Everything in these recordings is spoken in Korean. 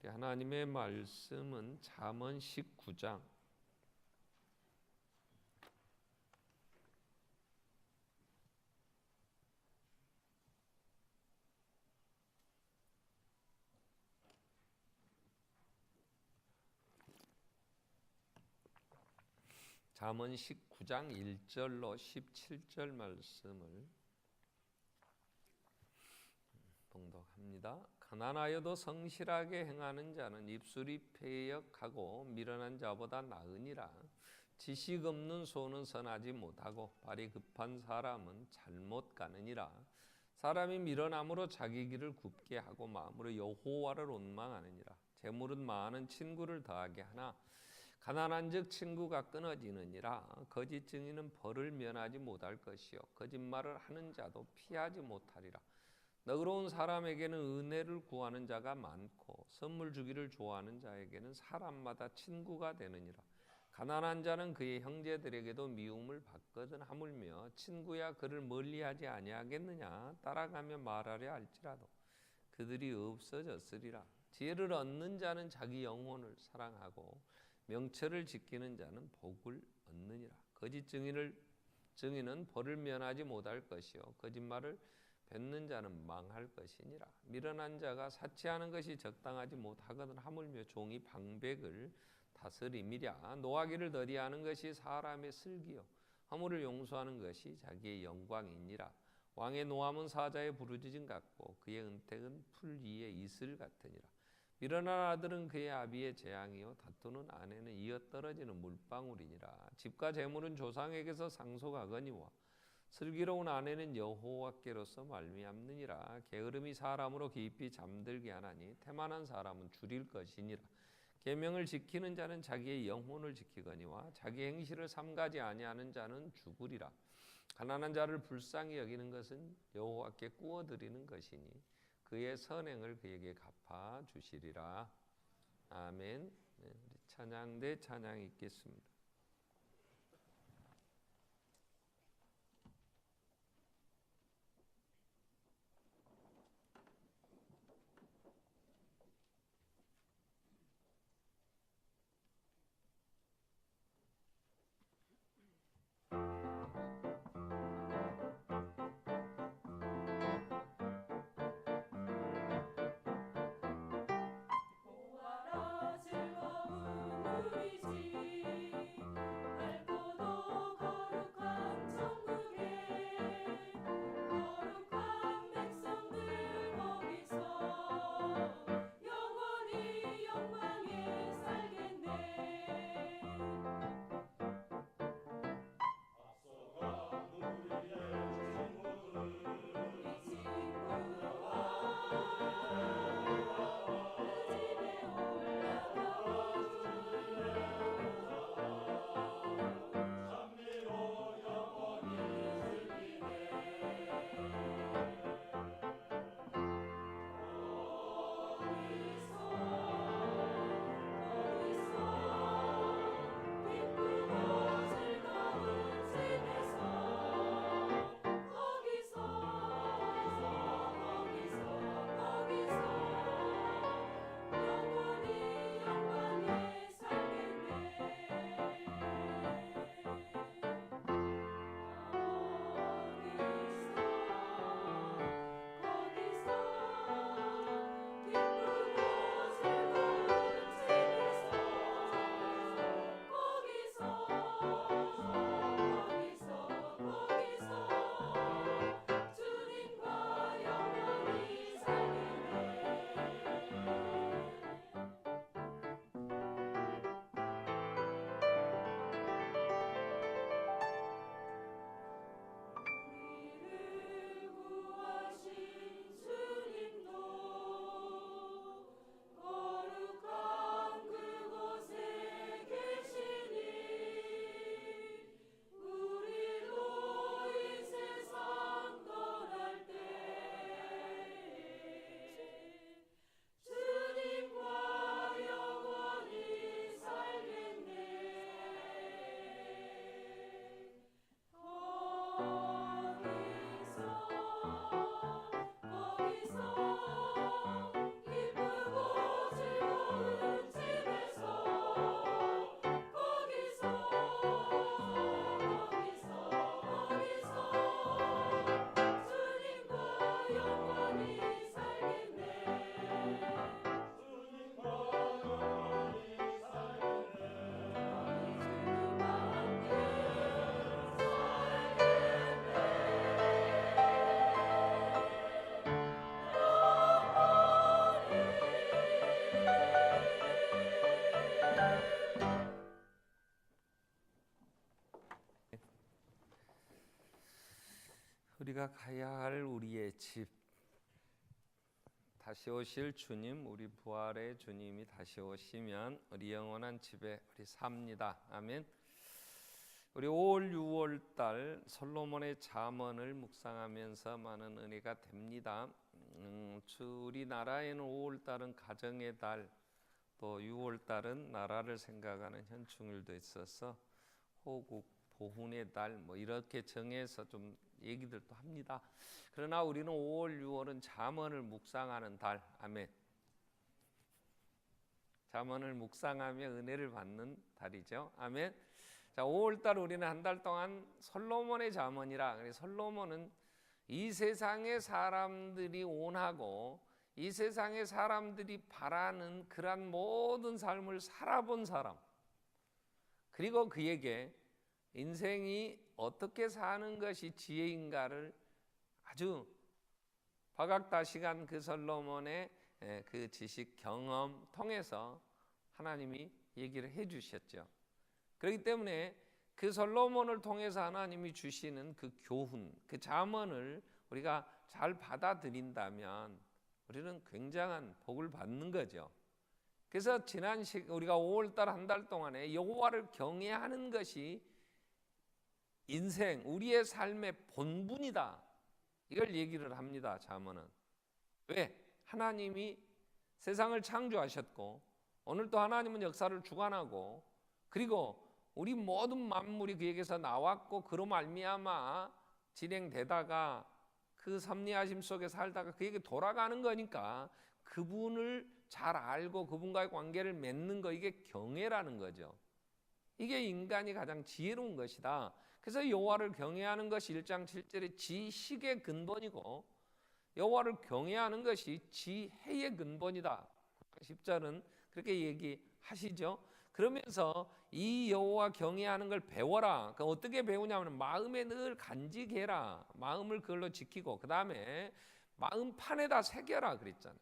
함께 하나님의 말씀은 잠언 19장 잠언 19장 1절로 17절 말씀을 봉독합니다. 가난하여도 성실하게 행하는 자는 입술이 패역하고 미련한 자보다 나으니라. 지식 없는 소는 선하지 못하고 발이 급한 사람은 잘못 가느니라. 사람이 미련함으로 자기 길을 굽게 하고 마음으로 여호와를 원망하느니라. 재물은 많은 친구를 더하게 하나 가난한즉 친구가 끊어지느니라. 거짓 증인은 벌을 면하지 못할 것이요 거짓말을 하는 자도 피하지 못하리라. 너그러운 사람에게는 은혜를 구하는 자가 많고 선물 주기를 좋아하는 자에게는 사람마다 친구가 되느니라. 가난한 자는 그의 형제들에게도 미움을 받거든 하물며 친구야 그를 멀리하지 아니하겠느냐. 따라가며 말하려 할지라도 그들이 없어졌으리라. 지혜를 얻는 자는 자기 영혼을 사랑하고 명철을 지키는 자는 복을 얻느니라. 거짓 증인은 벌을 면하지 못할 것이요 거짓말을 뱉는 자는 망할 것이니라. 미련한 자가 사치하는 것이 적당하지 못하거든 하물며 종이 방백을 다스림이랴. 노하기를 더디하는 것이 사람의 슬기요 허물을 용서하는 것이 자기의 영광이니라. 왕의 노함은 사자의 부르짖음 같고 그의 은택은 풀 위의 이슬 같으니라. 미련한 아들은 그의 아비의 재앙이요 다투는 아내는 이어떨어지는 물방울이니라. 집과 재물은 조상에게서 상속하거니와 슬기로운 아내는 여호와께로서 말미암느니라. 게으름이 사람으로 깊이 잠들게 하나니 태만한 사람은 줄일 것이니라. 계명을 지키는 자는 자기의 영혼을 지키거니와 자기 행실을 삼가지 아니하는 자는 죽으리라. 가난한 자를 불쌍히 여기는 것은 여호와께 꾸어드리는 것이니 그의 선행을 그에게 갚아 주시리라. 아멘. 네, 우리 찬양대 찬양 읽겠습니다. 즐거운 우리 집 우리가 가야 할 우리의 집, 다시 오실 주님, 우리 부활의 주님이 다시 오시면 우리 영원한 집에 우리 삽니다. 아멘. 우리 5월, 6월 달 솔로몬의 잠언을 묵상하면서 많은 은혜가 됩니다. 우리나라에는 5월 달은 가정의 달, 또 6월 달은 나라를 생각하는 현충일도 있어서 호국, 보훈의 달 뭐 이렇게 정해서 좀 얘기들도 합니다. 그러나 우리는 5월, 6월은 잠언을 묵상하는 달. 아멘. 잠언을 묵상하며 은혜를 받는 달이죠. 아멘. 자, 5월 달 우리는 한 달 동안 솔로몬의 잠언이라, 솔로몬은 이 세상의 사람들이 원하고 이 세상의 사람들이 바라는 그러한 모든 삶을 살아본 사람, 그리고 그에게 인생이 어떻게 사는 것이 지혜인가를 아주 박학다식한 그 솔로몬의 그 지식 경험 통해서 하나님이 얘기를 해 주셨죠. 그렇기 때문에 그 솔로몬을 통해서 하나님이 주시는 그 교훈, 그 잠언을 우리가 잘 받아들인다면 우리는 굉장한 복을 받는 거죠. 그래서 지난 우리가 5월달 한 달 동안에 여호와를 경외하는 것이 인생, 우리의 삶의 본분이다, 이걸 얘기를 합니다. 잠언은. 왜? 하나님이 세상을 창조하셨고 오늘도 하나님은 역사를 주관하고, 그리고 우리 모든 만물이 그에게서 나왔고 그로 말미암아 진행되다가 그 섭리하심 속에 살다가 그에게 돌아가는 거니까 그분을 잘 알고 그분과의 관계를 맺는 거, 이게 경외라는 거죠. 이게 인간이 가장 지혜로운 것이다. 그래서 여호와를 경외하는 것이 1장 7절의 지식의 근본이고 여호와를 경외하는 것이 지혜의 근본이다. 10절은 그렇게 얘기하시죠. 그러면서 이 여호와 경외하는 걸 배워라. 어떻게 배우냐면 마음에 늘 간직해라. 마음을 그걸로 지키고 그 다음에 마음판에다 새겨라 그랬잖아요.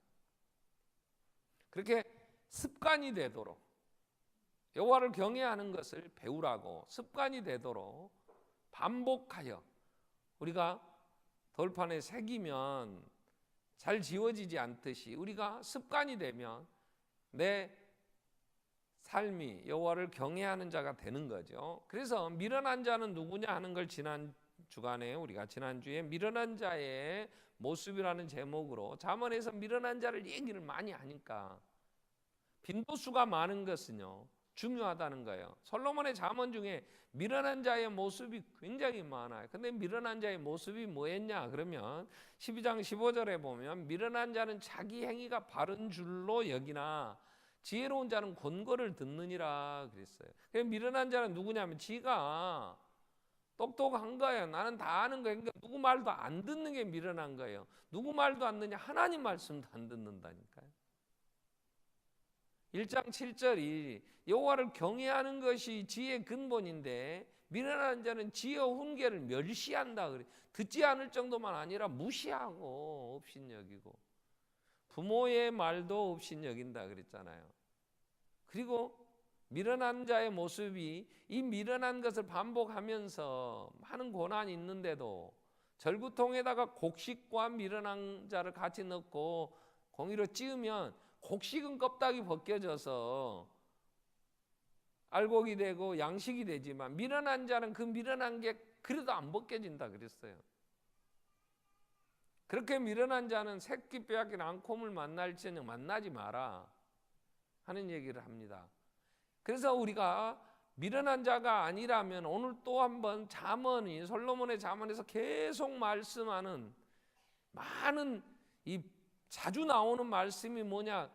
그렇게 습관이 되도록 여호와를 경외하는 것을 배우라고, 습관이 되도록 반복하여 우리가 돌판에 새기면 잘 지워지지 않듯이 우리가 습관이 되면 내 삶이 여호와를 경외하는 자가 되는 거죠. 그래서 미련한 자는 누구냐 하는 걸 지난 주간에 우리가 지난주에 미련한 자의 모습이라는 제목으로 잠언에서 미련한 자를 얘기를 많이 하니까 빈도수가 많은 것은요 중요하다는 거예요. 솔로몬의 잠언 중에 미련한 자의 모습이 굉장히 많아요. 근데 미련한 자의 모습이 뭐였냐 그러면 12장 15절에 보면 미련한 자는 자기 행위가 바른 줄로 여기나 지혜로운 자는 권고를 듣느니라 그랬어요. 그래서 미련한 자는 누구냐면 지가 똑똑한 거예요. 나는 다 아는 거예요. 그러니까 누구 말도 안 듣는 게 미련한 거예요. 누구 말도 안 듣냐? 하나님 말씀도 안 듣는다니까요. 1장 7절이 여호와를 경외하는 것이 지혜의 근본인데 미련한 자는 지혜와 훈계를 멸시한다 그래. 듣지 않을 정도만 아니라 무시하고 업신여기고 부모의 말도 업신여긴다 그랬잖아요. 그리고 미련한 자의 모습이 이 미련한 것을 반복하면서 많은 고난이 있는데도 절구통에다가 곡식과 미련한 자를 같이 넣고 공의로 찌으면 곡식은 껍데기 벗겨져서 알곡이 되고 양식이 되지만 미련한 자는 그 미련한 게 그래도 안 벗겨진다 그랬어요. 그렇게 미련한 자는 새끼 빼앗긴 앙콤을 만날지언정 만나지 마라 하는 얘기를 합니다. 그래서 우리가 미련한 자가 아니라면 오늘 또 한번 잠언이 솔로몬의 잠언에서 계속 말씀하는 많은 이 자주 나오는 말씀이 뭐냐?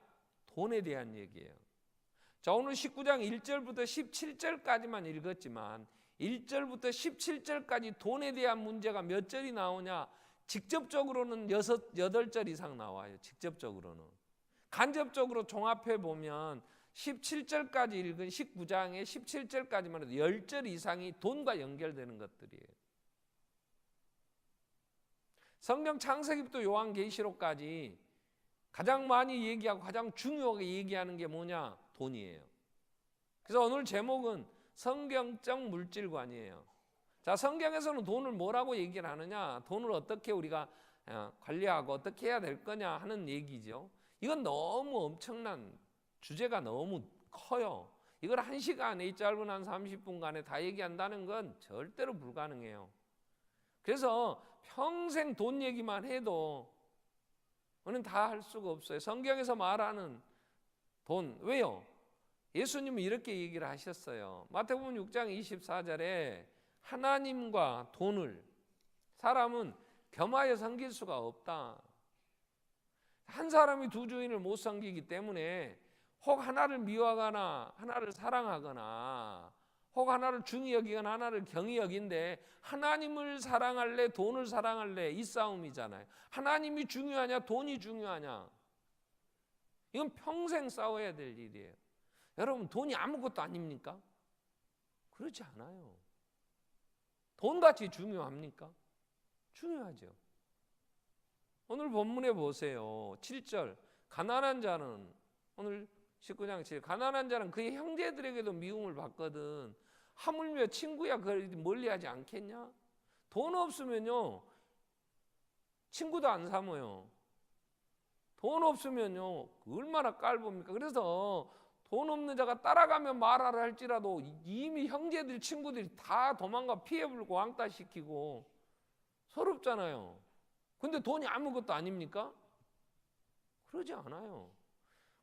돈에 대한 얘기예요. 자, 오늘 19장 1절부터 17절까지만 읽었지만 1절부터 17절까지 돈에 대한 문제가 몇 절이 나오냐? 직접적으로는 8절 이상 나와요. 직접적으로는. 간접적으로 종합해 보면 17절까지 읽은 19장의 17절까지만 해도 10절 이상이 돈과 연결되는 것들이에요. 성경 창세기부터 요한계시록까지 가장 많이 얘기하고 가장 중요하게 얘기하는 게 뭐냐? 돈이에요. 그래서 오늘 제목은 성경적 물질관이에요. 자, 성경에서는 돈을 뭐라고 얘기를 하느냐? 돈을 어떻게 우리가 관리하고 어떻게 해야 될 거냐 하는 얘기죠. 이건 너무 엄청난 주제가 너무 커요. 이걸 1시간에 이 짧은 한 30분간에 다 얘기한다는 건 절대로 불가능해요. 그래서 평생 돈 얘기만 해도 우리는 다 할 수가 없어요. 성경에서 말하는 돈, 왜요? 예수님은 이렇게 얘기를 하셨어요. 마태복음 6장 24절에 하나님과 돈을 사람은 겸하여 섬길 수가 없다. 한 사람이 두 주인을 못 섬기기 때문에 혹 하나를 미워하거나 하나를 사랑하거나 혹 하나를 중히 여기거나 하나를 경히 여긴데 하나님을 사랑할래 돈을 사랑할래 이 싸움이잖아요. 하나님이 중요하냐 돈이 중요하냐, 이건 평생 싸워야 될 일이에요. 여러분, 돈이 아무것도 아닙니까? 그렇지 않아요. 돈같이 중요합니까? 중요하죠. 오늘 본문에 보세요. 7절 가난한 자는, 오늘 19장 7, 가난한 자는 그의 형제들에게도 미움을 받거든 하물며 친구야 그걸 멀리하지 않겠냐? 돈 없으면요 친구도 안 삼아요. 돈 없으면요 얼마나 깔봅니까? 그래서 돈 없는 자가 따라가면 말하라 할지라도 이미 형제들 친구들이 다 도망가 피해불고 왕따시키고 서럽잖아요. 근데 돈이 아무것도 아닙니까? 그러지 않아요.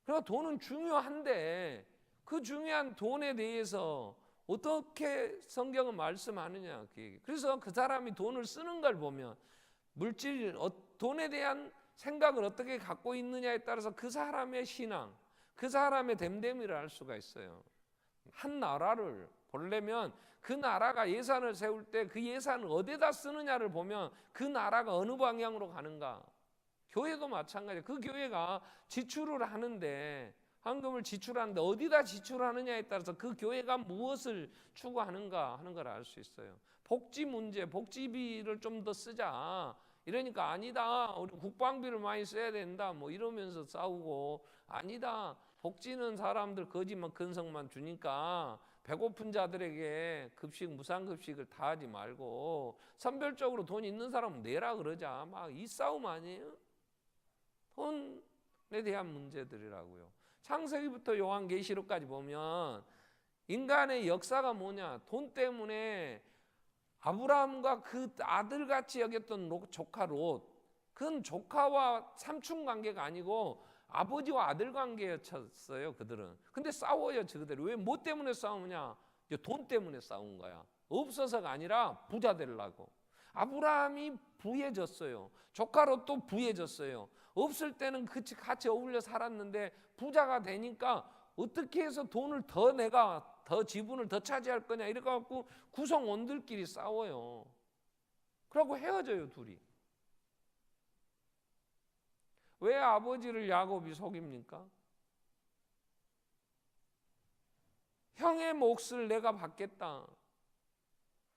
그러니까 돈은 중요한데 그 중요한 돈에 대해서 어떻게 성경은 말씀하느냐. 그래서 그 사람이 돈을 쓰는 걸 보면 물질, 돈에 대한 생각을 어떻게 갖고 있느냐에 따라서 그 사람의 신앙, 그 사람의 됨됨이를 알 수가 있어요. 한 나라를 보려면 그 나라가 예산을 세울 때 그 예산을 어디다 쓰느냐를 보면 그 나라가 어느 방향으로 가는가. 교회도 마찬가지예요. 그 교회가 지출을 하는데, 헌금을 지출하는데 어디다 지출하느냐에 따라서 그 교회가 무엇을 추구하는가 하는 걸 알 수 있어요. 복지 문제, 복지비를 좀 더 쓰자 이러니까 아니다, 우리 국방비를 많이 써야 된다 뭐 이러면서 싸우고, 아니다, 복지는 사람들 거지만 근성만 주니까 배고픈 자들에게 급식, 무상급식을 다 하지 말고 선별적으로 돈 있는 사람은 내라 그러자. 막 이 싸움 아니에요? 돈에 대한 문제들이라고요. 창세기부터 요한계시록까지 보면 인간의 역사가 뭐냐? 돈 때문에 아브라함과 그 아들같이 여겼던 조카 롯, 그건 조카와 삼촌 관계가 아니고 아버지와 아들 관계였어요. 그들은. 근데 싸워요. 저그들. 왜? 뭐 때문에 싸우냐? 돈 때문에 싸운 거야. 없어서가 아니라 부자 되려고. 아브라함이 부해졌어요. 조카 롯도 부해졌어요. 없을 때는 같이 어울려 살았는데 부자가 되니까 어떻게 해서 돈을 더 내가 더 지분을 더 차지할 거냐 이래갖고 구성원들끼리 싸워요. 그러고 헤어져요, 둘이. 왜 아버지를 야곱이 속입니까? 형의 몫을 내가 받겠다,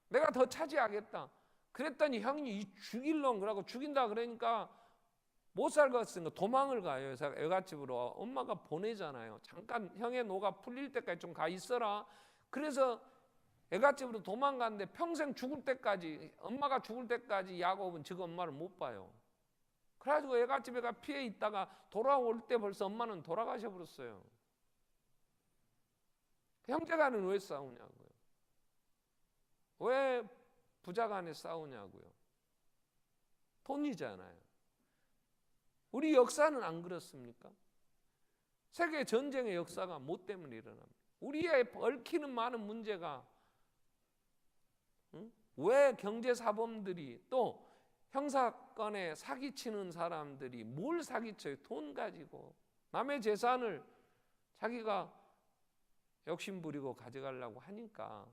내가 더 차지하겠다. 그랬더니 형이 죽일놈 그러고 죽인다 그러니까 못 살겠으니까 도망을 가요. 그래서 애갓집으로 엄마가 보내잖아요. 잠깐 형의 노가 풀릴 때까지 좀 가 있어라. 그래서 애갓집으로 도망갔는데 평생 죽을 때까지, 엄마가 죽을 때까지 야곱은 즉 엄마를 못 봐요. 그래가지고 애갓집에 가 피해 있다가 돌아올 때 벌써 엄마는 돌아가셔 버렸어요. 형제간은 왜 싸우냐고요? 왜 부자간에 싸우냐고요? 돈이잖아요. 우리 역사는 안 그렇습니까? 세계 전쟁의 역사가 뭐 때문에 일어납니까? 우리의 얽히는 많은 문제가, 왜 경제사범들이 또 형사건에 사기치는 사람들이 뭘 사기쳐요? 돈 가지고 남의 재산을 자기가 욕심부리고 가져가려고 하니까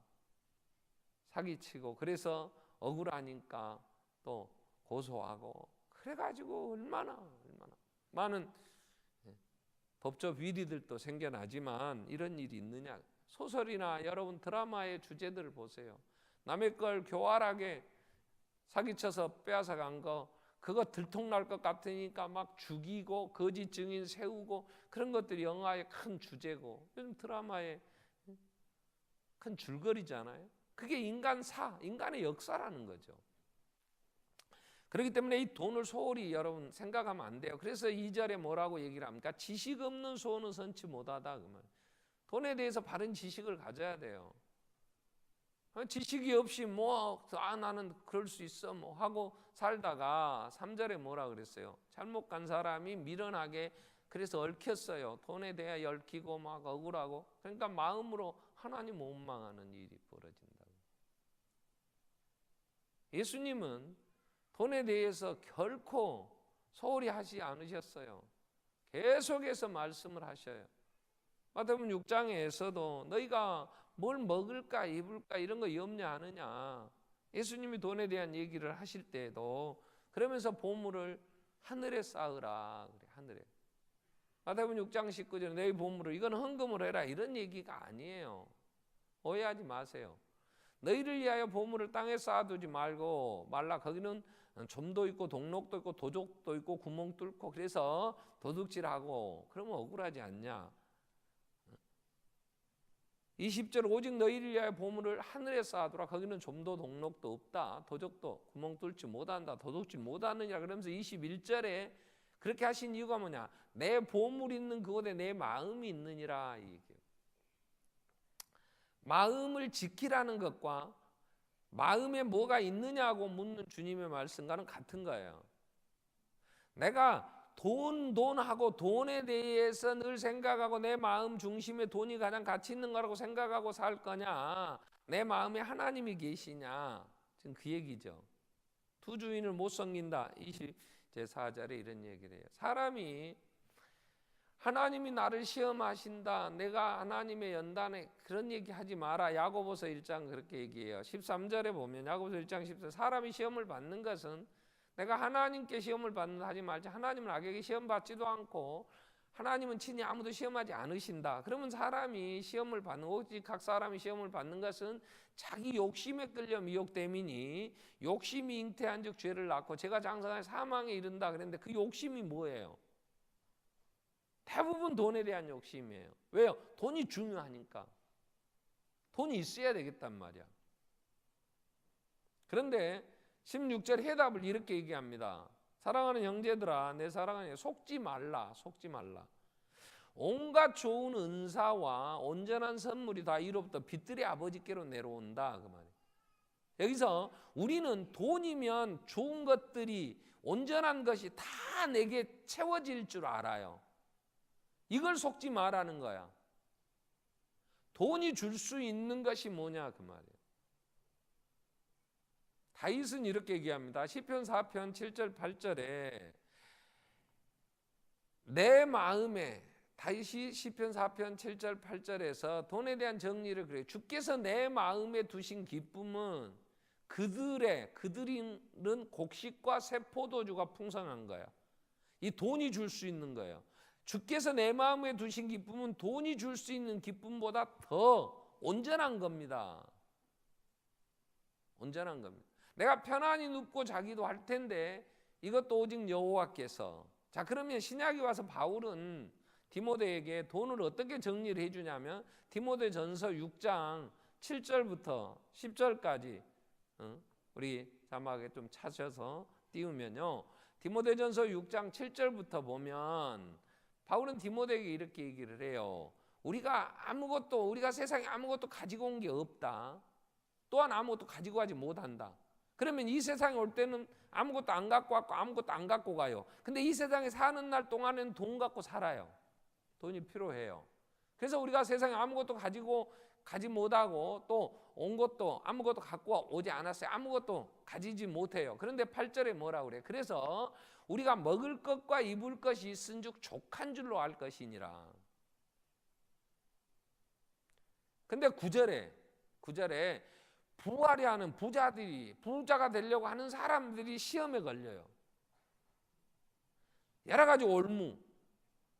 사기치고, 그래서 억울하니까 또 고소하고, 그래가지고 얼마나 많은 법적 위리들도 생겨나지만 이런 일이 있느냐. 소설이나 여러분 드라마의 주제들을 보세요. 남의 걸 교활하게 사기쳐서 빼앗아간 거, 그거 들통날 것 같으니까 막 죽이고 거짓 증인 세우고, 그런 것들이 영화의 큰 주제고 요즘 드라마의 큰 줄거리잖아요. 그게 인간의 역사라는 거죠. 그렇기 때문에 이 돈을 소홀히 여러분 생각하면 안 돼요. 그래서 2절에 뭐라고 얘기를 합니까? 지식 없는 소는 선치 못하다. 그 말. 돈에 대해서 바른 지식을 가져야 돼요. 지식이 없이 나는 그럴 수 있어 하고 살다가 3절에 뭐라 그랬어요? 잘못 간 사람이 미련하게 그래서 얽혔어요. 돈에 대해 얽히고 막 억울하고, 그러니까 마음으로 하나님 원망하는 일이 벌어진다고. 예수님은 돈에 대해서 결코 소홀히 하지 않으셨어요. 계속해서 말씀을 하셔요. 마태복음 6장에서도 너희가 뭘 먹을까 입을까 이런 거 염려하느냐, 예수님이 돈에 대한 얘기를 하실 때에도 그러면서 보물을 하늘에 쌓으라 그래. 하늘에. 마태복음 6장 19절에 너희 보물을 이건 헌금을 해라 이런 얘기가 아니에요. 오해하지 마세요. 너희를 위하여 보물을 땅에 쌓아두지 말라. 거기는 좀도 있고 동록도 있고 도적도 있고 구멍 뚫고 그래서 도둑질하고 그러면 억울하지 않냐. 20절 오직 너희를 위하여 보물을 하늘에 쌓아두라. 거기는 좀도 동록도 없다. 도적도 구멍 뚫지 못한다. 도둑질 못하느냐. 그러면서 21절에 그렇게 하신 이유가 뭐냐. 내 보물 있는 그곳에 내 마음이 있느니라. 이게 마음을 지키라는 것과 마음에 뭐가 있느냐고 묻는 주님의 말씀과는 같은 거예요. 내가 돈하고 돈에 대해서 늘 생각하고 내 마음 중심에 돈이 가장 가치 있는 거라고 생각하고 살 거냐, 내 마음에 하나님이 계시냐, 지금 그 얘기죠. 두 주인을 못 섬긴다. 24절에 이런 얘기를 해요. 사람이 하나님이 나를 시험하신다, 내가 하나님의 연단에 그런 얘기 하지 마라. 야고보서 1장 그렇게 얘기해요. 13절에 보면 야고보서 1장 14절 사람이 시험을 받는 것은 내가 하나님께 시험을 받는다 하지 말지, 하나님은 악에게 시험 받지도 않고 하나님은 친히 아무도 시험하지 않으신다. 그러면 사람이 시험을 받는, 오직 각 사람이 시험을 받는 것은 자기 욕심에 끌려 미혹됨이니 욕심이 잉태한 즉 죄를 낳고 죄가 장성하여 사망에 이른다 그랬는데 그 욕심이 뭐예요? 대부분 돈에 대한 욕심이에요. 왜요? 돈이 중요하니까. 돈이 있어야 되겠단 말이야. 그런데 16절 해답을 이렇게 얘기합니다. 사랑하는 형제들아, 내 사랑하는 속지 말라. 온갖 좋은 은사와 온전한 선물이 다 이로부터 빛들의 아버지께로 내려온다 그 말이에요. 여기서 우리는 돈이면 좋은 것들이, 온전한 것이 다 내게 채워질 줄 알아요. 이걸 속지 마라는 거야. 돈이 줄 수 있는 것이 뭐냐 그 말이에요. 다윗은 이렇게 얘기합니다. 시편 4편 7절 8절에 내 마음에, 다윗이 시편 4편 7절 8절에서 돈에 대한 정리를 그래요. 주께서 내 마음에 두신 기쁨은 그들이는 곡식과 새 포도주가 풍성한 거야. 이 돈이 줄 수 있는 거예요. 주께서 내 마음에 두신 기쁨은 돈이 줄 수 있는 기쁨보다 더 온전한 겁니다. 온전한 겁니다. 내가 편안히 눕고 자기도 할 텐데 이것도 오직 여호와께서. 자, 그러면 신약에 와서 바울은 디모데에게 돈을 어떻게 정리를 해주냐면 디모데전서 6장 7절부터 10절까지 우리 자막에 좀 찾아서 띄우면요, 디모데전서 6장 7절부터 보면 바울은 디모데에게 이렇게 얘기를 해요. 우리가 세상에 아무것도 가지고 온 게 없다. 또한 아무것도 가지고 가지 못한다. 그러면 이 세상에 올 때는 아무것도 안 갖고 왔고 아무것도 안 갖고 가요. 근데 이 세상에 사는 날 동안에는 돈 갖고 살아요. 돈이 필요해요. 그래서 우리가 세상에 아무것도 가지 못하고 또 온 것도 아무것도 갖고 오지 않았어요. 아무것도 가지지 못해요. 그런데 8절에 뭐라 그래요? 그래서 우리가 먹을 것과 입을 것이 있은즉 족한 줄로 알 것이니라. 근데 9절에 부하려 하는 부자가 되려고 하는 사람들이 시험에 걸려요. 여러 가지 올무,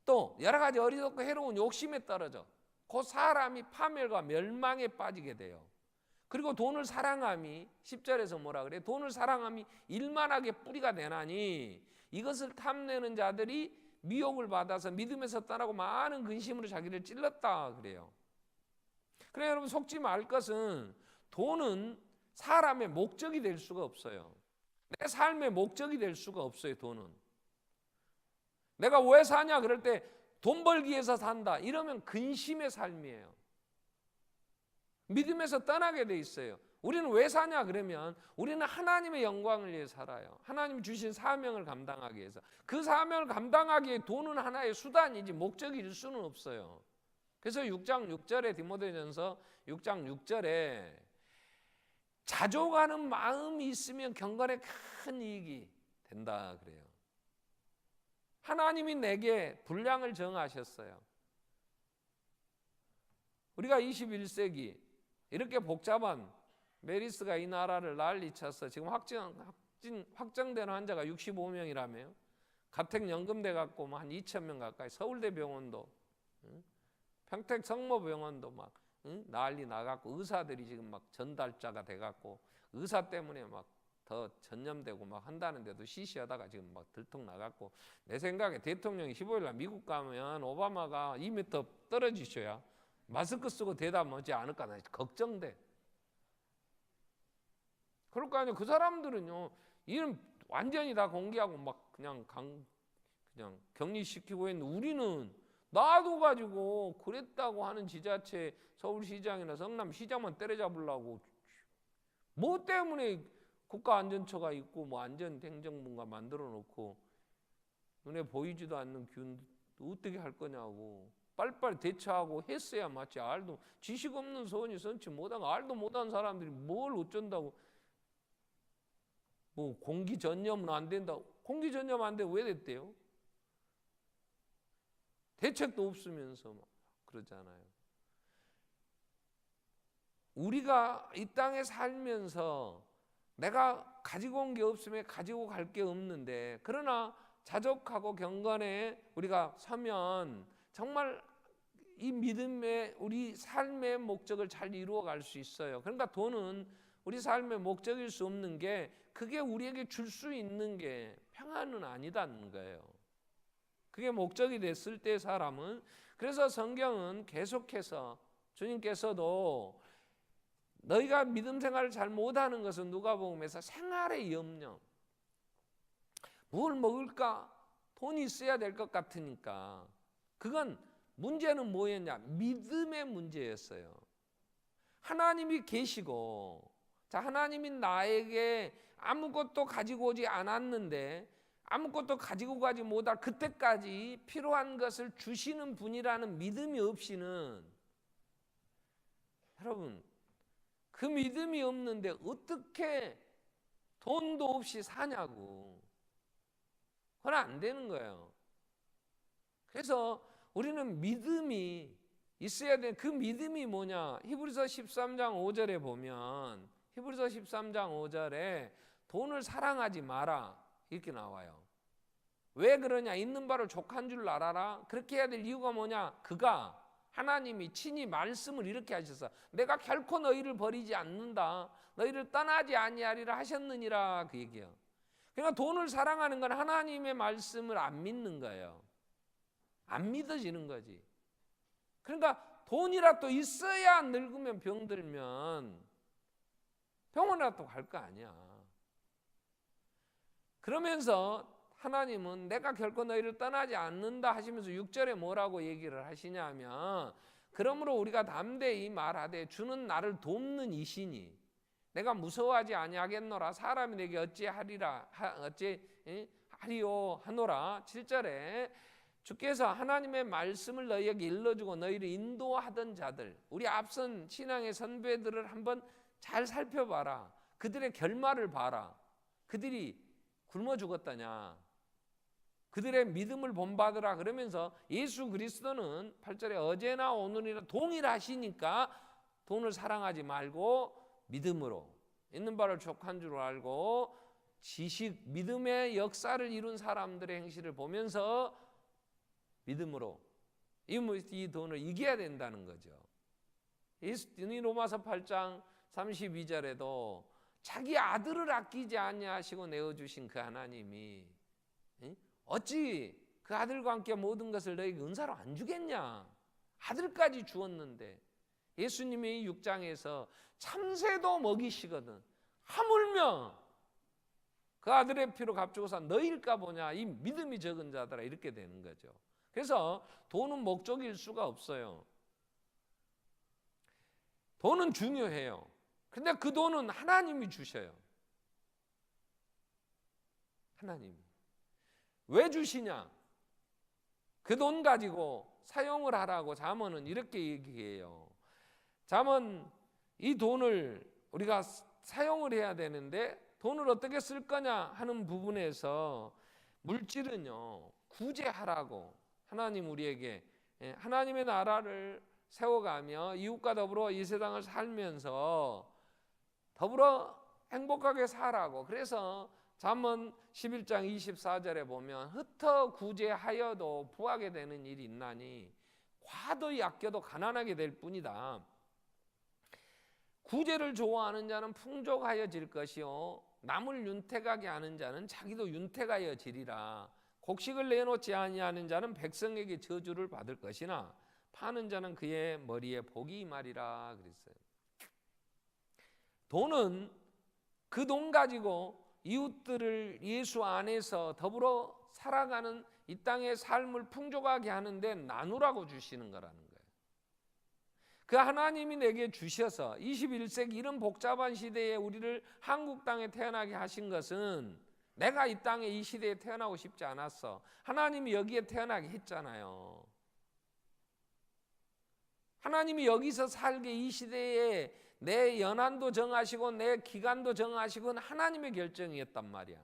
또 여러 가지 어리석고 해로운 욕심에 떨어져 그 사람이 파멸과 멸망에 빠지게 돼요. 그리고 돈을 사랑함이, 10절에서 뭐라 그래? 돈을 사랑함이 일만하게 뿌리가 되나니 이것을 탐내는 자들이 미혹을 받아서 믿음에서 떠나고 많은 근심으로 자기를 찔렀다 그래요. 그래 여러분, 속지 말 것은 돈은 사람의 목적이 될 수가 없어요. 내 삶의 목적이 될 수가 없어요. 돈은. 내가 왜 사냐 그럴 때 돈 벌기 위해서 산다 이러면 근심의 삶이에요. 믿음에서 떠나게 돼 있어요. 우리는 왜 사냐 그러면 우리는 하나님의 영광을 위해 살아요. 하나님 주신 사명을 감당하기 위해서. 그 사명을 감당하기에 돈은 하나의 수단이지 목적일 수는 없어요. 그래서 6장 6절에 디모데전서 6장 6절에 자족하는 마음이 있으면 경건에 큰 이익이 된다 그래요. 하나님이 내게 분량을 정하셨어요. 우리가 21세기 이렇게 복잡한 메리스가 이 나라를 난리쳐서 지금 확정되는 환자가 65명이라며요. 가택연금 돼갖고 한 2,000명 가까이, 서울대 병원도, 평택 성모병원도 막 난리 나갖고 의사들이 지금 막 전달자가 돼갖고 의사 때문에 막 더 전염되고 막 한다는데도 시시하다가 지금 막 들통 나갖고 내 생각에 대통령이 15일 날 미국 가면 오바마가 2m 떨어지셔야 마스크 쓰고 대답하지 않을까 나 걱정돼. 그럴 거 아니에요. 그 사람들은요 이름 완전히 다 공개하고 막 그냥 격리시키고 있는데 우리는 놔둬가지고 그랬다고 하는 지자체 서울시장이나 성남시장만 때려잡으려고 뭐 때문에 국가안전처가 있고 뭐 안전행정부가 만들어 놓고 눈에 보이지도 않는 균 어떻게 할 거냐고 빨리빨리 대처하고 했어야 마치 알도 지식 없는 소원이 선치 못한 알도 못한 사람들이 뭘 어쩐다고 뭐 공기 전염은 안 된다고 공기 전염 안 되고 왜 됐대요? 대책도 없으면서 막 그러잖아요. 우리가 이 땅에 살면서 내가 가지고 온 게 없으면 가지고 갈 게 없는데 그러나 자족하고 경건에 우리가 서면 정말 이 믿음의 우리 삶의 목적을 잘 이루어 갈 수 있어요. 그러니까 돈은 우리 삶의 목적일 수 없는 게 그게 우리에게 줄 수 있는 게 평안은 아니다는 거예요. 그게 목적이 됐을 때 사람은 그래서 성경은 계속해서 주님께서도 너희가 믿음 생활을 잘 못하는 것은 누가복음에서 생활의 염려 뭘 먹을까? 돈이 있어야 될 것 같으니까 그건 문제는 뭐였냐? 믿음의 문제였어요. 하나님이 계시고 자 하나님이 나에게 아무것도 가지고 오지 않았는데 아무것도 가지고 가지 못할 그때까지 필요한 것을 주시는 분이라는 믿음이 없이는 여러분 그 믿음이 없는데 어떻게 돈도 없이 사냐고 그건 안 되는 거예요. 그래서 우리는 믿음이 있어야 돼. 그 믿음이 뭐냐? 히브리서 13장 5절에 보면 히브리서 13장 5절에 돈을 사랑하지 마라 이렇게 나와요. 왜 그러냐? 있는 바를 족한 줄 알아라. 그렇게 해야 될 이유가 뭐냐? 그가 하나님이 친히 말씀을 이렇게 하셔서 내가 결코 너희를 버리지 않는다. 너희를 떠나지 아니하리라 하셨느니라 그 얘기예요. 그러니까 돈을 사랑하는 건 하나님의 말씀을 안 믿는 거예요. 안 믿어지는 거지. 그러니까 돈이라도 있어야 늙으면 병들면 병원이라도 갈 거 아니야. 그러면서 하나님은 내가 결코 너희를 떠나지 않는다 하시면서 6절에 뭐라고 얘기를 하시냐면 그러므로 우리가 담대히 말하되 주는 나를 돕는 이시니 내가 무서워하지 아니하겠노라. 사람이 내게 어찌하리라 어찌하리요 하노라. 7절에 주께서 하나님의 말씀을 너희에게 일러주고 너희를 인도하던 자들 우리 앞선 신앙의 선배들을 한번 잘 살펴봐라. 그들의 결말을 봐라. 그들이 굶어 죽었다냐 그들의 믿음을 본받으라 그러면서 예수 그리스도는 8절에 어제나 오늘이나 동일하시니까 돈을 사랑하지 말고 믿음으로 있는 바를 족한 줄 알고 지식 믿음의 역사를 이룬 사람들의 행실을 보면서 믿음으로 이 돈을 이겨야 된다는 거죠. 이 로마서 8장 32절에도 자기 아들을 아끼지 아니하시고 내어주신 그 하나님이 어찌 그 아들과 함께 모든 것을 너에게 은사로 안 주겠냐? 아들까지 주었는데 예수님이 6장에서 참새도 먹이시거든. 하물며 그 아들의 피로 값주고 산 너희일까 보냐, 이 믿음이 적은 자들아, 이렇게 되는 거죠. 그래서 돈은 목적일 수가 없어요. 돈은 중요해요. 근데 그 돈은 하나님이 주셔요. 하나님이. 왜 주시냐? 그 돈 가지고 사용을 하라고 잠언은 이렇게 얘기해요. 잠언, 이 돈을 우리가 사용을 해야 되는데 돈을 어떻게 쓸 거냐 하는 부분에서 물질은요, 구제하라고 하나님 우리에게 하나님의 나라를 세워가며 이웃과 더불어 이 세상을 살면서 더불어 행복하게 살라고. 그래서 잠언 11장 24절에 보면 흩어 구제하여도 부하게 되는 일이 있나니 과도히 아껴도 가난하게 될 뿐이다. 구제를 좋아하는 자는 풍족하여질 것이요 남을 윤택하게 하는 자는 자기도 윤택하여지리라. 곡식을 내놓지 아니하는 자는 백성에게 저주를 받을 것이나 파는 자는 그의 머리에 복이 임하리라 그랬어요. 돈은 그 돈 가지고 이웃들을 예수 안에서 더불어 살아가는 이 땅의 삶을 풍족하게 하는데 나누라고 주시는 거라는 거예요. 그 하나님이 내게 주셔서 21세기 이런 복잡한 시대에 우리를 한국 땅에 태어나게 하신 것은 내가 이 땅에 이 시대에 태어나고 싶지 않았어. 하나님이 여기에 태어나게 했잖아요. 하나님이 여기서 살게 이 시대에 내 연한도 정하시고 내 기간도 정하시고 하나님의 결정이었단 말이야.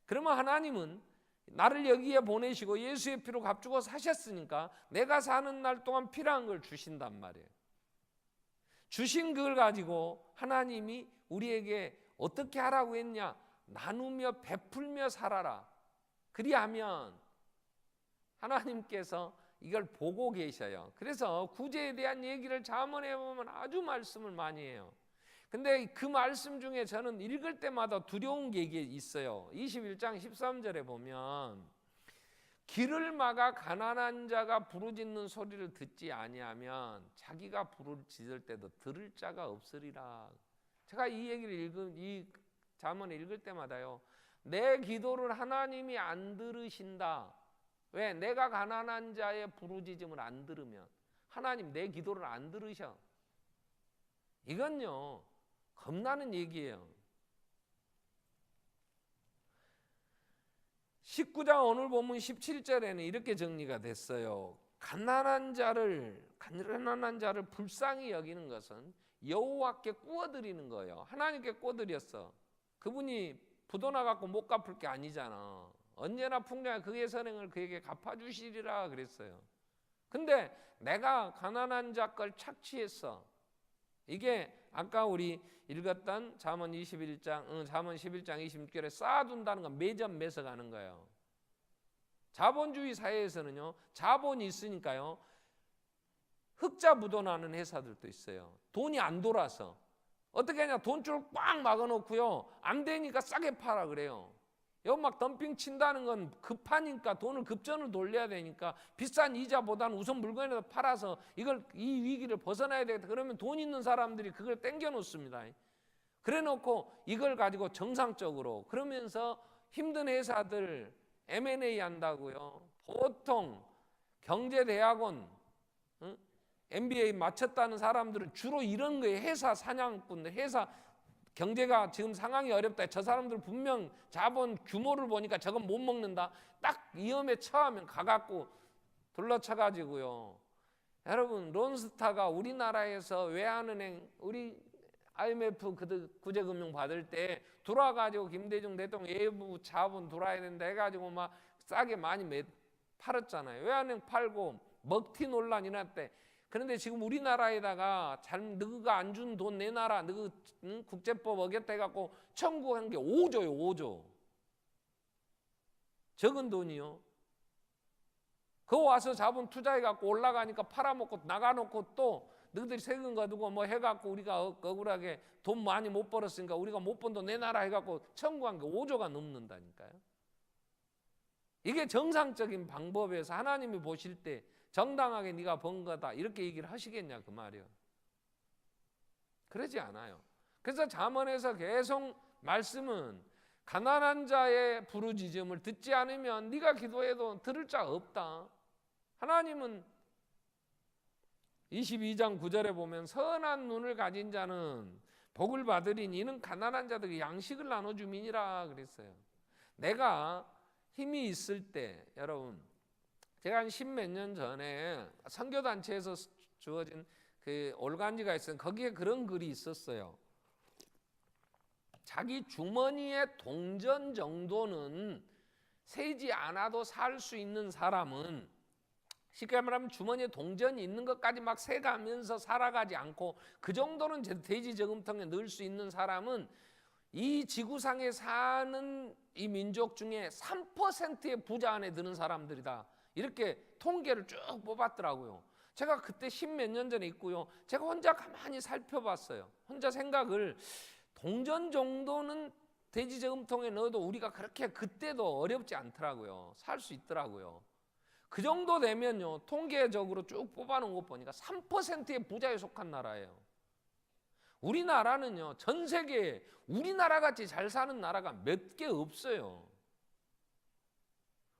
그러면 하나님은 나를 여기에 보내시고 예수의 피로 값주고 사셨으니까 내가 사는 날 동안 필요한 걸 주신단 말이에요. 주신 그걸 가지고 하나님이 우리에게 어떻게 하라고 했냐? 나누며 베풀며 살아라. 그리하면 하나님께서 이걸 보고 계셔요. 그래서 구제에 대한 얘기를 잠언에 보면 아주 말씀을 많이 해요. 근데 그 말씀 중에 저는 읽을 때마다 두려운 게 있어요. 21장 13절에 보면 길을 막아 가난한 자가 부르짖는 소리를 듣지 아니하면 자기가 부르짖을 때도 들을 자가 없으리라. 제가 이 얘기를 이 잠언을 읽을 때마다요, 내 기도를 하나님이 안 들으신다. 왜? 내가 가난한 자의 부르짖음을 안 들으면 하나님 내 기도를 안 들으셔. 이건요 겁나는 얘기예요. 19장 오늘 본문 17절에는 이렇게 정리가 됐어요. 가난한 자를 불쌍히 여기는 것은 여호와께 꾸어드리는 거예요. 하나님께 꾸어드렸어. 그분이 부도나 갖고 못 갚을 게 아니잖아. 언제나 풍성하게 그의 선행을 그에게 갚아주시리라 그랬어요. 근데 내가 가난한 자 걸 착취했어. 이게 아까 우리 읽었던 잠언 11장 26절에 쌓아둔다는 건 매점 매석하는 거예요. 자본주의 사회에서는요, 자본이 있으니까요, 흑자 부도나는 회사들도 있어요. 돈이 안 돌아서 어떻게 하냐, 돈줄을 꽉 막아놓고요, 안 되니까 싸게 팔아 그래요. 여기 막 덤핑 친다는 건 급하니까 돈을 급전을 돌려야 되니까 비싼 이자보다는 우선 물건에다 팔아서 이 위기를 벗어나야 되겠다. 그러면 돈 있는 사람들이 그걸 땡겨 놓습니다. 그래 놓고 이걸 가지고 정상적으로, 그러면서 힘든 회사들 M&A 한다고요. 보통 경제대학원 MBA 마쳤다는 사람들은 주로 이런 거예요. 회사 사냥꾼들, 회사 경제가 지금 상황이 어렵다. 저 사람들 분명 자본 규모를 보니까 저건 못 먹는다. 딱 위험에 처하면 가갖고 둘러쳐가지고요. 여러분, 론스타가 우리나라에서 외환은행 우리 IMF 구제금융 받을 때 들어와가지고 김대중 대통령 외부 자본 들어와야 된다 해가지고 막 싸게 많이 팔았잖아요. 외환은행 팔고 먹튀 논란이 났대. 그런데 지금 우리나라에다가 너가 안 준 돈 내놔라, 너 국제법 어겼다 해갖고 청구한 게 5조요 5조. 적은 돈이요. 그거 와서 자본 투자해갖고 올라가니까 팔아먹고 나가놓고 또 너희들이 세금 거두고 뭐 해갖고 우리가 억울하게 돈 많이 못 벌었으니까 우리가 못 번 돈 내놔라 해갖고 청구한 게 5조가 넘는다니까요. 이게 정상적인 방법에서 하나님이 보실 때 정당하게 네가 번 거다 이렇게 얘기를 하시겠냐 그 말이요. 그러지 않아요. 그래서 잠언에서 계속 말씀은 가난한 자의 부르짖음을 듣지 않으면 네가 기도해도 들을 자 없다. 하나님은 22장 9절에 보면 선한 눈을 가진 자는 복을 받으리니 이는 가난한 자들에게 양식을 나눠주민이라 그랬어요. 내가 힘이 있을 때 여러분 제가 한 10몇 년 전에 선교단체에서 주어진 그 올간지가 있어요. 거기에 그런 글이 있었어요. 자기 주머니의 동전 정도는 세지 않아도 살 수 있는 사람은, 쉽게 말하면 주머니에 동전이 있는 것까지 막 세가면서 살아가지 않고 그 정도는 돼지 저금통에 넣을 수 있는 사람은 이 지구상에 사는 이 민족 중에 3%의 부자 안에 드는 사람들이다. 이렇게 통계를 쭉 뽑았더라고요. 제가 그때 10몇 년 전에 있고요. 제가 혼자 가만히 살펴봤어요. 혼자 생각을, 동전 정도는 돼지 저금통에 넣어도 우리가 그렇게 그때도 어렵지 않더라고요. 살 수 있더라고요. 그 정도 되면요, 통계적으로 쭉 뽑아놓은 것 보니까 3%의 부자에 속한 나라예요. 우리나라는요, 전 세계에 우리나라같이 잘 사는 나라가 몇 개 없어요.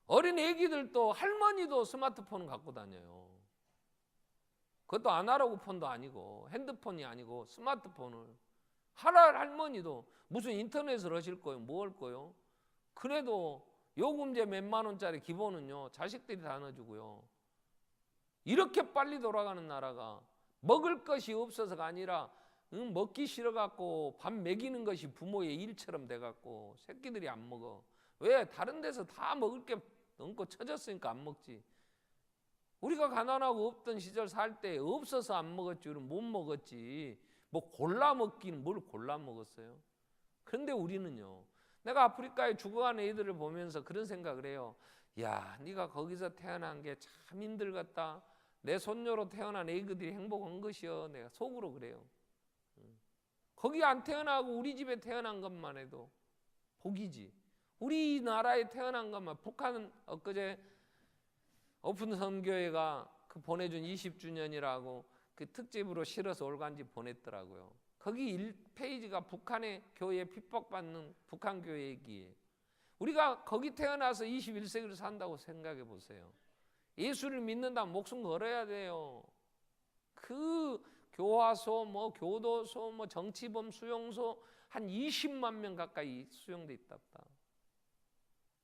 어린 애기들도 할머니도 스마트폰을 갖고 다녀요. 그것도 아날로그 폰도 아니고 핸드폰이 아니고 스마트폰을. 할머니도 무슨 인터넷을 하실 거예요? 뭐 할 거예요? 그래도 요금제 몇만 원짜리 기본은요 자식들이 다 넣어주고요. 이렇게 빨리 돌아가는 나라가 먹을 것이 없어서가 아니라 먹기 싫어갖고 밥 먹이는 것이 부모의 일처럼 돼갖고 새끼들이 안 먹어. 왜? 다른 데서 다 먹을 게 넘고 쳐졌으니까 안 먹지. 우리가 가난하고 없던 시절 살 때 없어서 안 먹었지, 우리는 못 먹었지. 뭐 골라 먹기는 뭘 골라 먹었어요? 그런데 우리는요, 내가 아프리카에 죽어가는 애들을 보면서 그런 생각을 해요. 야, 네가 거기서 태어난 게 참 힘들겠다. 내 손녀로 태어난 애기들이 행복한 것이여. 내가 속으로 그래요. 거기 안 태어나고 우리 집에 태어난 것만 해도 복이지. 우리나라에 태어난 것만. 북한은 엊그제 오픈 선교회가 그 보내준 20주년이라고 그 특집으로 실어서 올간지 보냈더라고요. 거기 1페이지가 북한의 교회에 핍박받는 북한 교회 얘기예요. 우리가 거기 태어나서 21세기를 산다고 생각해 보세요. 예수를 믿는다면 목숨 걸어야 돼요. 그 교화소, 뭐 교도소, 뭐 정치범 수용소 한 20만 명 가까이 수용돼 있답니다.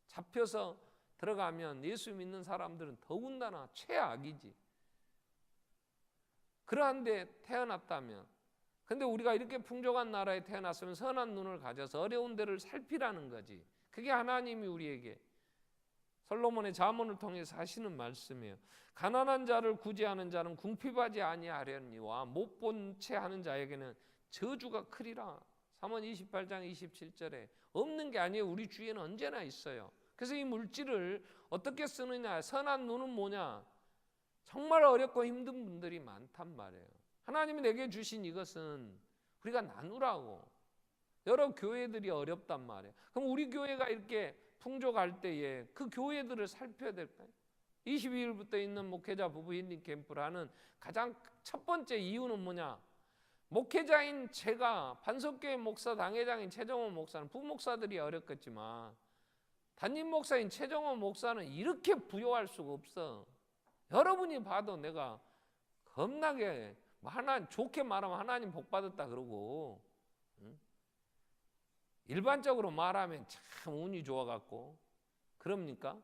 잡혀서 들어가면 예수 믿는 사람들은 더군다나 최악이지. 그러한데 태어났다면, 근데 우리가 이렇게 풍족한 나라에 태어났으면 선한 눈을 가져서 어려운 데를 살피라는 거지. 그게 하나님이 우리에게 솔로몬의 잠언을 통해서 하시는 말씀이에요. 가난한 자를 구제하는 자는 궁핍하지 아니하려니와 못 본 채 하는 자에게는 저주가 크리라. 잠언 28장 27절에 없는 게 아니에요. 우리 주위에는 언제나 있어요. 그래서 이 물질을 어떻게 쓰느냐. 선한 눈은 뭐냐. 정말 어렵고 힘든 분들이 많단 말이에요. 하나님이 내게 주신 이것은 우리가 나누라고. 여러 교회들이 어렵단 말이에요. 그럼 우리 교회가 이렇게 풍족할 때에 그 교회들을 살펴야 될까요? 22일부터 있는 목회자 부부 힐링 캠프를 하는 가장 첫 번째 이유는 뭐냐? 목회자인 제가, 반석교회 목사 당회장인 최정원 목사는, 부목사들이 어렵겠지만 담임 목사인 최정원 목사는 이렇게 부요할 수가 없어. 여러분이 봐도 내가 겁나게 좋게 말하면 하나님 복 받았다 그러고, 일반적으로 말하면 참 운이 좋아갖고 그럽니까?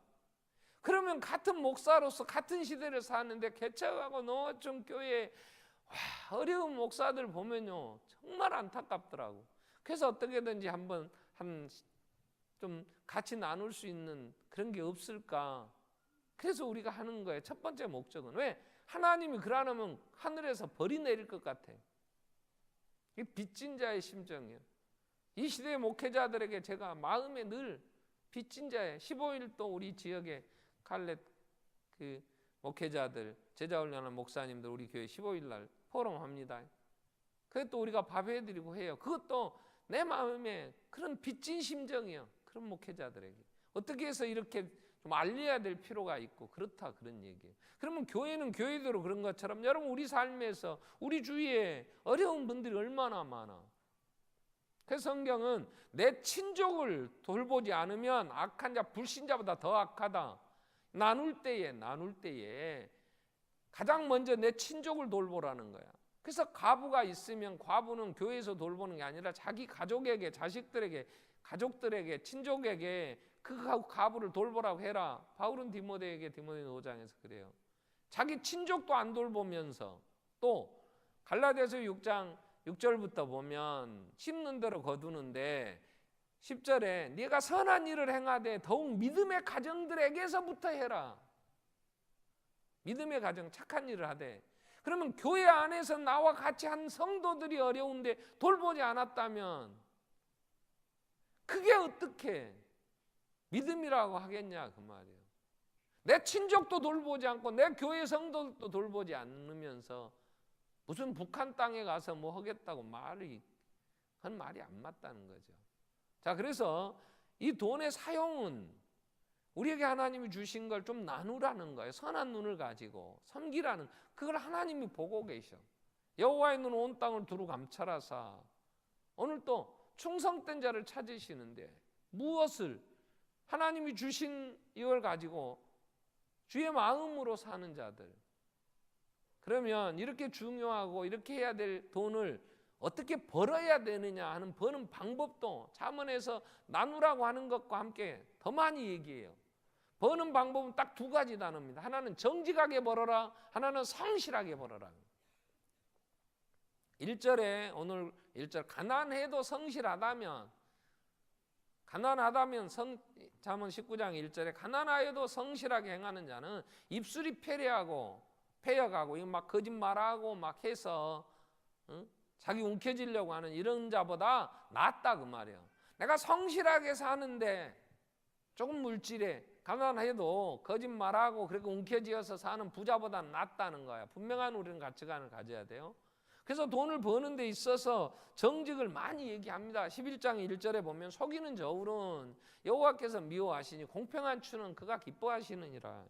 그러면 같은 목사로서 같은 시대를 사는데 개척하고 농어촌 교회 어려운 목사들 보면요 정말 안타깝더라고. 그래서 어떻게든지 한번 좀 같이 나눌 수 있는 그런 게 없을까? 그래서 우리가 하는 거예요. 첫 번째 목적은. 왜? 하나님이 그러면 하늘에서 벌이 내릴 것 같아. 이게 빚진 자의 심정이에요. 이 시대의 목회자들에게 제가 마음에 늘 빚진 자의 15일 또 우리 지역에 갈렛 그 목회자들, 제자훈련한 목사님들 우리 교회 15일 날 포럼합니다. 그것도 우리가 밥 해드리고 해요. 그것도 내 마음에 그런 빚진 심정이에요. 그런 목회자들에게 어떻게 해서 이렇게 좀 알려야 될 필요가 있고 그렇다, 그런 얘기예요. 그러면 교회는 교회대로 그런 것처럼 여러분 우리 삶에서 우리 주위에 어려운 분들이 얼마나 많아. 그래서 성경은 내 친족을 돌보지 않으면 악한 자, 불신자보다 더 악하다. 나눌 때에 가장 먼저 내 친족을 돌보라는 거야. 그래서 과부가 있으면 과부는 교회에서 돌보는 게 아니라 자기 가족에게, 자식들에게, 가족들에게, 친족에게 그 과부를 돌보라고 해라. 바울은 디모데에게 디모데 5장에서 그래요. 자기 친족도 안 돌보면서 또 갈라디아서 6장 6절부터 보면 심는 대로 거두는데 10절에 네가 선한 일을 행하되 더욱 믿음의 가정들에게서부터 해라. 믿음의 가정, 착한 일을 하되. 그러면 교회 안에서 나와 같이 한 성도들이 어려운데 돌보지 않았다면 그게 어떻게 믿음이라고 하겠냐 그 말이에요. 내 친족도 돌보지 않고 내 교회 성도도 돌보지 않으면서 무슨 북한 땅에 가서 뭐 하겠다고 그건 말이 안 맞다는 거죠. 자, 그래서 이 돈의 사용은 우리에게 하나님이 주신 걸 좀 나누라는 거예요. 선한 눈을 가지고 섬기라는, 그걸 하나님이 보고 계셔. 여호와의 눈은 온 땅을 두루 감찰하사. 오늘 또 충성된 자를 찾으시는데 무엇을 하나님이 주신 이걸 가지고 주의 마음으로 사는 자들. 그러면 이렇게 중요하고 이렇게 해야 될 돈을 어떻게 벌어야 되느냐 하는 버는 방법도 잠언에서 나누라고 하는 것과 함께 더 많이 얘기해요. 버는 방법은 딱 두 가지 나눕니다. 하나는 정직하게 벌어라, 하나는 성실하게 벌어라. 1절에 오늘 1절 가난해도 성실하다면, 잠언 19장 1절에 가난하여도 성실하게 행하는 자는 입술이 패여가고 막 거짓말하고 막 해서 자기 움켜쥐려고 하는 이런 자보다 낫다 그 말이에요. 내가 성실하게 사는데 조금 물질에 가난해도 거짓말하고 그렇게 움켜쥐어서 사는 부자보다 낫다는 거야. 분명한 우리는 가치관을 가져야 돼요. 그래서 돈을 버는 데 있어서 정직을 많이 얘기합니다. 11장 1절에 보면 속이는 저울은 여호와께서 미워하시니 공평한 추는 그가 기뻐하시느니라.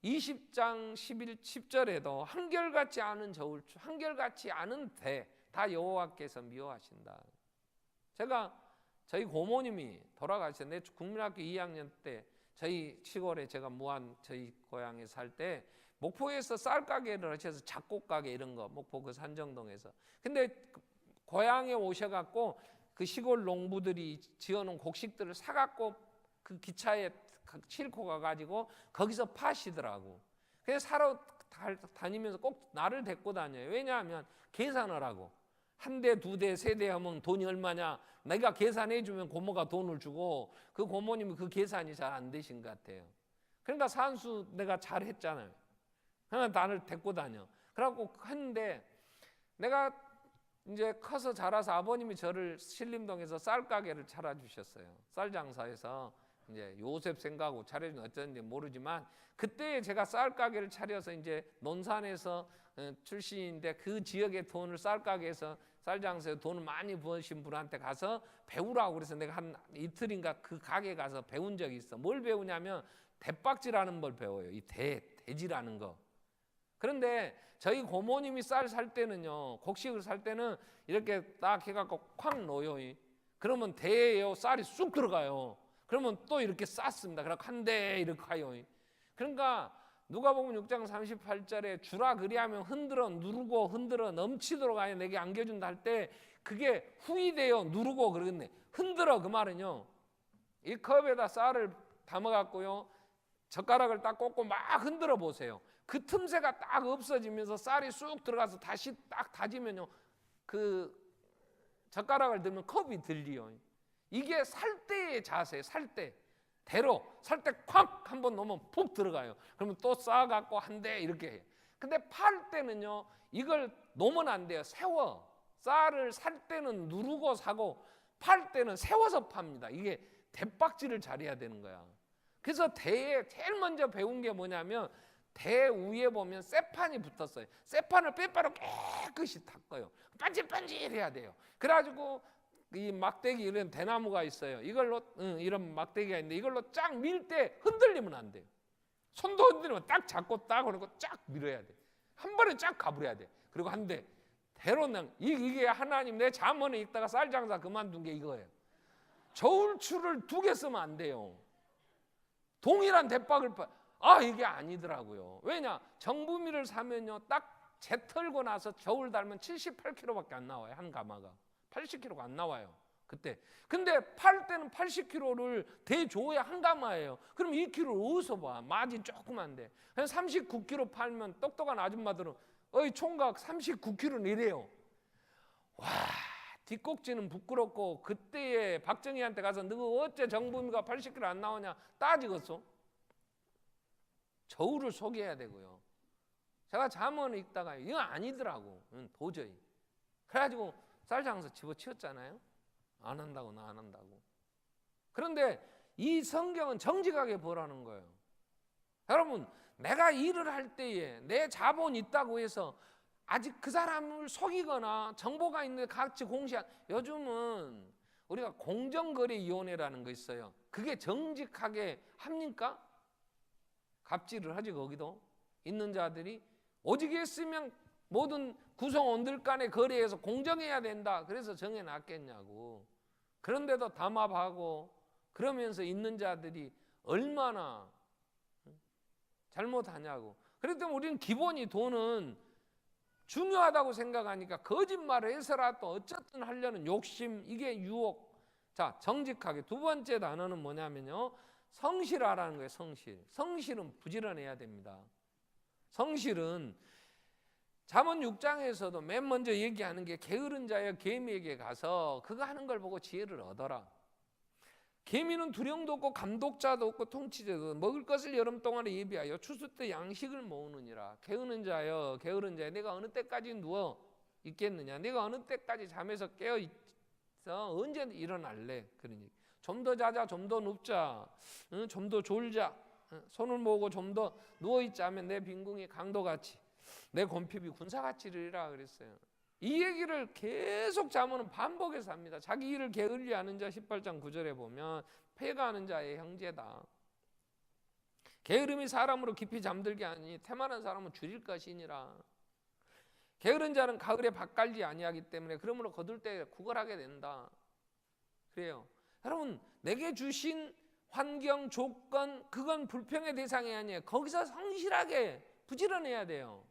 20장 10절에도 한결같지 않은 저울, 한결같이 않은 대 다 여호와께서 미워하신다. 제가 저희 고모님이 돌아가셨는데 국민학교 2학년 때 저희 시골에 제가 저희 고향에 살 때 목포에서 쌀 가게를 하셔서 작곡 가게 이런 거 목포 그 산정동에서. 근데 고향에 오셔갖고 그 시골 농부들이 지어놓은 곡식들을 사갖고 그 기차에 싣고 가가지고 거기서 파시더라고. 그래서 사러 다니면서 꼭 나를 데리고 다녀요. 왜냐하면 계산을 하고 한 대, 두 대, 세 대 하면 돈이 얼마냐 내가 계산해주면 고모가 돈을 주고 그 고모님이 그 계산이 잘 안 되신 것 같아요. 그러니까 산수 내가 잘 했잖아요. 그러니까 나를 데리고 다녀. 그래갖고 했는데 내가 이제 커서 자라서 아버님이 저를 신림동에서 쌀 가게를 차려주셨어요. 쌀 장사해서 이제 요셉 생각하고 차려준 어쩐지 모르지만 그때 제가 쌀 가게를 차려서 이제 논산에서 출신인데 그 지역의 돈을 쌀 가게에서 쌀 장사에 돈을 많이 버신 분한테 가서 배우라고 그래서 내가 한 이틀인가 그 가게 가서 배운 적이 있어. 뭘 배우냐면 대박질하는 걸 배워요. 이 대지라는 거. 그런데 저희 고모님이 쌀 살 때는요, 곡식을 살 때는 이렇게 딱 해갖고 콱 놓여요. 그러면 대에요 쌀이 쑥 들어가요. 그러면 또 이렇게 쌌습니다. 그래서 한 대 이렇게 가요. 그러니까 누가복음 6장 38절에 주라 그리하면 흔들어 누르고 흔들어 넘치도록 하여 내게 안겨준다 할 때 그게 후이되어 누르고 그러겠네. 흔들어 그 말은요, 이 컵에다 쌀을 담아갖고요 젓가락을 딱 꽂고 막 흔들어 보세요. 그 틈새가 딱 없어지면서 쌀이 쑥 들어가서 다시 딱 다지면요 그 젓가락을 들면 컵이 들리요. 이게 살 때의 자세, 살 때. 대로 살 때 콱 한번 넣으면 푹 들어가요. 그러면 또 쌓아갖고 한 대 이렇게 해요. 근데 팔 때는요 이걸 놓으면 안 돼요. 세워. 쌀을 살 때는 누르고 사고 팔 때는 세워서 팝니다. 이게 대박질을 잘해야 되는 거야. 그래서 대에 제일 먼저 배운 게 뭐냐면 대 위에 보면 쇠판이 붙었어요. 쇠판을 빼바로 깨끗이 닦아요. 반질반질해야 돼요. 그래가지고 이 막대기 이런 대나무가 있어요. 이걸로 이런 막대기가 있는데 이걸로 쫙 밀 때 흔들리면 안 돼요. 손도 흔들리면 딱 잡고 딱 그러고 쫙 밀어야 돼. 한 번에 쫙 가버려야 돼. 그리고 한 대 대로는 이게 하나님 내 잠언에 읽다가 쌀 장사 그만둔 게 이거예요. 저울추를 2개 쓰면 안 돼요. 동일한 대박을 이게 아니더라고요. 왜냐? 정부미를 사면요 딱 재털고 나서 저울 달면 78kg밖에 안 나와요. 한 가마가 80kg가 안 나와요 그때. 근데 팔 때는 80kg를 대줘야 한 가마예요. 그럼 2kg를 어디서 봐? 마진 조그만데. 그냥 39kg 팔면 똑똑한 아줌마들은 총각 39kg는 이래요. 와, 뒷꼭지는 부끄럽고 그때에 박정희한테 가서 너 어째 정부미가 80kg 안 나오냐 따지겠어? 저울을 속여야 되고요. 제가 잠언을 읽다가 이거 아니더라고. 도저히. 그래가지고 쌀장사 집어치웠잖아요. 안 한다고 나 안 한다고. 그런데 이 성경은 정직하게 보라는 거예요. 여러분, 내가 일을 할 때에 내 자본이 있다고 해서 아직 그 사람을 속이거나 정보가 있는데 같이 공시한, 요즘은 우리가 공정거래위원회라는 거 있어요. 그게 정직하게 합니까? 갑질을 하지. 거기도 있는 자들이 오직 했으면 모든 구성원들 간의 거래에서 공정해야 된다. 그래서 정해놨겠냐고. 그런데도 담합하고 그러면서 있는 자들이 얼마나 잘못하냐고. 그랬더니 우리는 기본이 돈은 중요하다고 생각하니까 거짓말을 해서라도 어쨌든 하려는 욕심, 이게 유혹. 자, 정직하게. 2번째 단어는 뭐냐면요, 성실하라는 거예요. 성실. 성실은 부지런해야 됩니다. 성실은 잠언 6장에서도 맨 먼저 얘기하는 게 게으른 자여 개미에게 가서 그거 하는 걸 보고 지혜를 얻어라. 개미는 두령도 없고 감독자도 없고 통치자도 없고 먹을 것을 여름 동안에 예비하여 추수 때 양식을 모으느니라. 게으른 자여 게으른 자여 내가 어느 때까지 누워 있겠느냐. 내가 어느 때까지 잠에서 깨어 있어 언제 일어날래. 그러니 좀 더 자자, 좀 더 눕자, 좀 더 졸자, 손을 모으고 좀 더 누워있자 하면 내 빈궁이 강도같이 내 곰핍이 군사같이 이르리라 그랬어요. 이 얘기를 계속 잠언은 반복해서 합니다. 자기 일을 게을리하는 자 18장 9절에 보면 패가하는 자의 형제다. 게으름이 사람으로 깊이 잠들게 하니 태만한 사람은 줄일 것이니라. 게으른 자는 가을에 밭 갈지 아니하기 때문에 그러므로 거둘 때 구걸하게 된다. 그래요. 여러분, 내게 주신 환경, 조건, 그건 불평의 대상이 아니에요. 거기서 성실하게 부지런해야 돼요.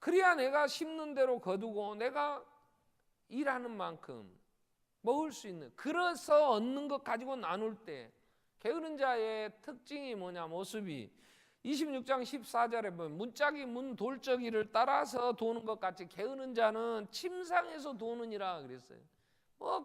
그래야 내가 심는 대로 거두고 내가 일하는 만큼 먹을 수 있는, 그래서 얻는 것 가지고 나눌 때 게으른 자의 특징이 뭐냐, 모습이 26장 14절에 보면 문짝이 문 돌적이를 따라서 도는 것 같이 게으른 자는 침상에서 도느니라 그랬어요.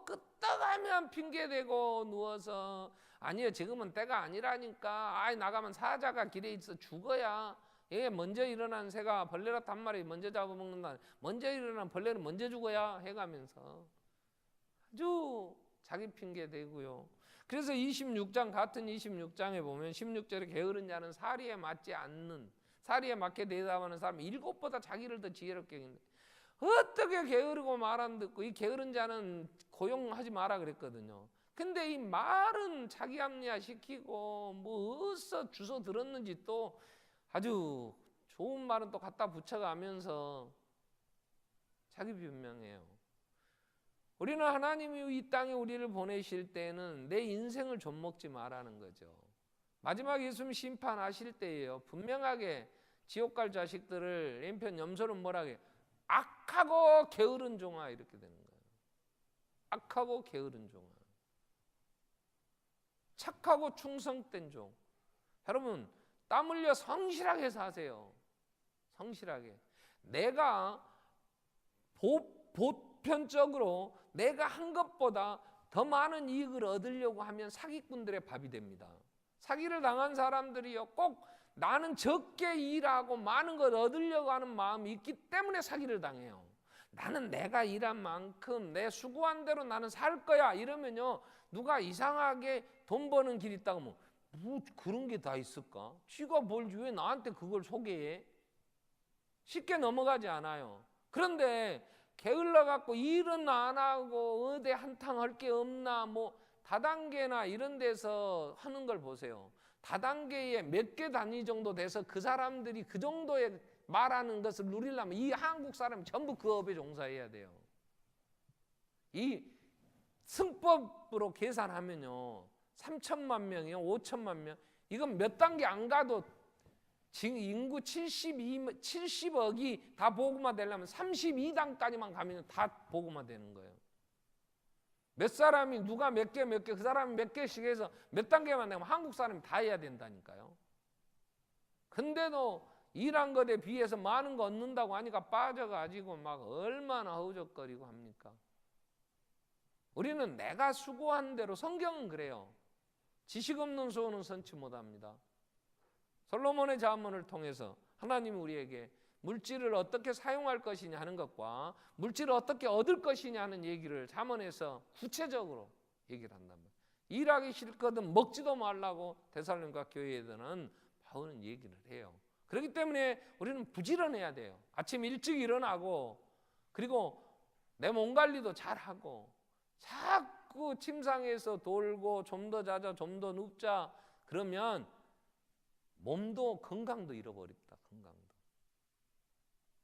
끄떡하면 핑계대고 누워서 아니요 지금은 때가 아니라니까, 나가면 사자가 길에 있어 죽어야, 얘 먼저 일어난 새가 벌레라도 한 마리 먼저 잡아먹는다, 먼저 일어난 벌레는 먼저 죽어야 해가면서 아주 자기 핑계대고요. 그래서 26장 같은 26장에 보면 16절에 게으른 자는 사리에 맞지 않는, 사리에 맞게 대답하는 사람 7보다 자기를 더 지혜롭게 여긴다. 어떻게 게으르고 말 안 듣고, 이 게으른 자는 고용하지 마라 그랬거든요. 근데 이 말은 자기 합리화 시키고 뭐 어디서 주워 들었는지 또 아주 좋은 말은 또 갖다 붙여가면서 자기 변명해요. 우리는 하나님이 이 땅에 우리를 보내실 때는 내 인생을 좀먹지 말라는 거죠. 마지막 예수님 심판하실 때예요. 분명하게 지옥 갈 자식들을 왼편 염소는 뭐라고 해요? 악하고 게으른 종아, 이렇게 되는 거예요. 악하고 게으른 종아. 착하고 충성된 종. 여러분, 땀 흘려 성실하게 사세요. 성실하게. 내가 보편적으로 내가 한 것보다 더 많은 이익을 얻으려고 하면 사기꾼들의 밥이 됩니다. 사기를 당한 사람들이요, 꼭 나는 적게 일하고 많은 걸 얻으려고 하는 마음이 있기 때문에 사기를 당해요. 나는 내가 일한 만큼 내 수고한 대로 나는 살 거야 이러면요, 누가 이상하게 돈 버는 길이 있다고 하면 뭐 그런 게 다 있을까? 쥐가 벌지 왜 나한테 그걸 소개해? 쉽게 넘어가지 않아요. 그런데 게을러 갖고 일은 안 하고 어디 한탕 할 게 없나, 뭐 다단계나 이런 데서 하는 걸 보세요. 다단계에 몇 개 단위 정도 돼서 그 사람들이 그 정도의 말하는 것을 누리려면 이 한국 사람이 전부 그 업에 종사해야 돼요. 이 승법으로 계산하면요, 3천만 명이요, 5천만 명, 이건 몇 단계 안 가도 지금 인구 70억이 다 복음화 되려면 32단까지만 가면 다 복음화 되는 거예요. 몇 사람이 누가 몇 개 그 사람이 몇 개씩 해서 몇 단계만 되면 한국 사람이 다 해야 된다니까요. 근데도 일한 것에 비해서 많은 거 얻는다고 하니까 빠져가지고 막 얼마나 허우적거리고 합니까? 우리는 내가 수고한 대로, 성경은 그래요. 지식 없는 소원은 선치 못합니다. 솔로몬의 잠언을 통해서 하나님이 우리에게 물질을 어떻게 사용할 것이냐 하는 것과 물질을 어떻게 얻을 것이냐 하는 얘기를 잠언에서 구체적으로 얘기를 한단 말이에요. 일하기 싫거든 먹지도 말라고 데살로니가 교회에서는 바울은 얘기를 해요. 그렇기 때문에 우리는 부지런해야 돼요. 아침 일찍 일어나고, 그리고 내 몸 관리도 잘하고, 자꾸 침상에서 돌고 좀 더 자자, 좀 더 눕자, 그러면 몸도 건강도 잃어버립니다. 건강도.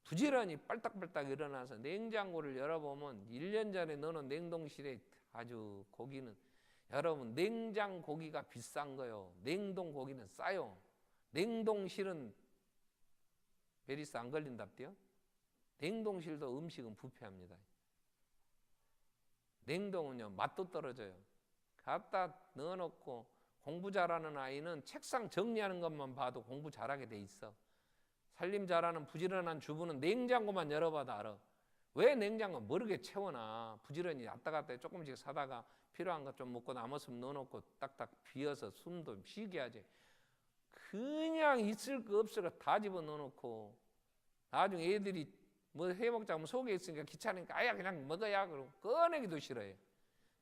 부지런히 빨딱빨딱 일어나서 냉장고를 열어보면 1년 전에 넣어놓은 냉동실에 아주 고기는, 여러분 냉장 고기가 비싼 거요. 냉동 고기는 싸요. 냉동실은 메리스 안 걸린답디요. 냉동실도 음식은 부패합니다. 냉동은요, 맛도 떨어져요. 갖다 넣어놓고 공부 잘하는 아이는 책상 정리하는 것만 봐도 공부 잘하게 돼 있어. 살림 잘하는 부지런한 주부는 냉장고만 열어봐도 알아. 왜 냉장고 모르게 채워놔. 부지런히 왔다 갔다 조금씩 사다가 필요한 것 좀 먹고 남았으면 넣어놓고 딱딱 비어서 숨도 쉬게 하지. 그냥 있을 거 없을 거 다 집어넣어놓고 나중에 애들이 뭐 해먹자면 속에 있으니까 귀찮으니까 아야 그냥 먹어야 그러고 꺼내기도 싫어해.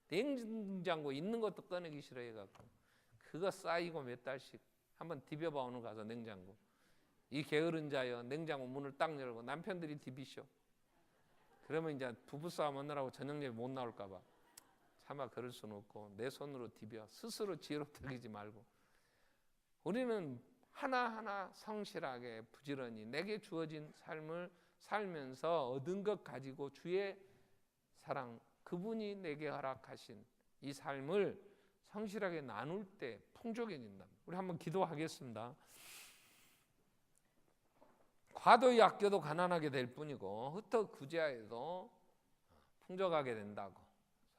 냉장고 있는 것도 꺼내기 싫어해갖고 그거 쌓이고 몇 달씩 한번 디벼봐. 오늘 가서 냉장고. 이 게으른 자여, 냉장고 문을 딱 열고 남편들이 디비셔. 그러면 이제 부부싸움 하느라고 저녁에 못 나올까 봐. 차마 그럴 수는 없고 내 손으로 디벼. 스스로 지혜롭다기지 말고. 우리는 하나하나 성실하게 부지런히 내게 주어진 삶을 살면서 얻은 것 가지고 주의 사랑, 그분이 내게 허락하신 이 삶을 성실하게 나눌 때 풍족해진다. 우리 한번 기도하겠습니다. 과도히 아껴도 가난하게 될 뿐이고 흩어 구제하여도 풍족하게 된다고.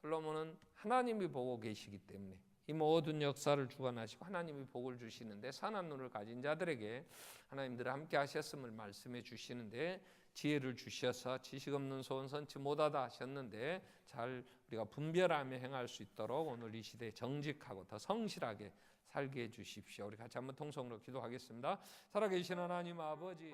솔로몬은 하나님이 보고 계시기 때문에 이 모든 역사를 주관하시고 하나님이 복을 주시는데, 선한 눈을 가진 자들에게 하나님들 함께 하셨음을 말씀해 주시는데, 지혜를 주셔서 지식 없는 소원 선치 못하다 하셨는데 잘 우리가 분별하며 행할 수 있도록 오늘 이 시대에 정직하고 더 성실하게 살게 해 주십시오. 우리 같이 한번 통성으로 기도하겠습니다. 살아계신 하나님 아버지,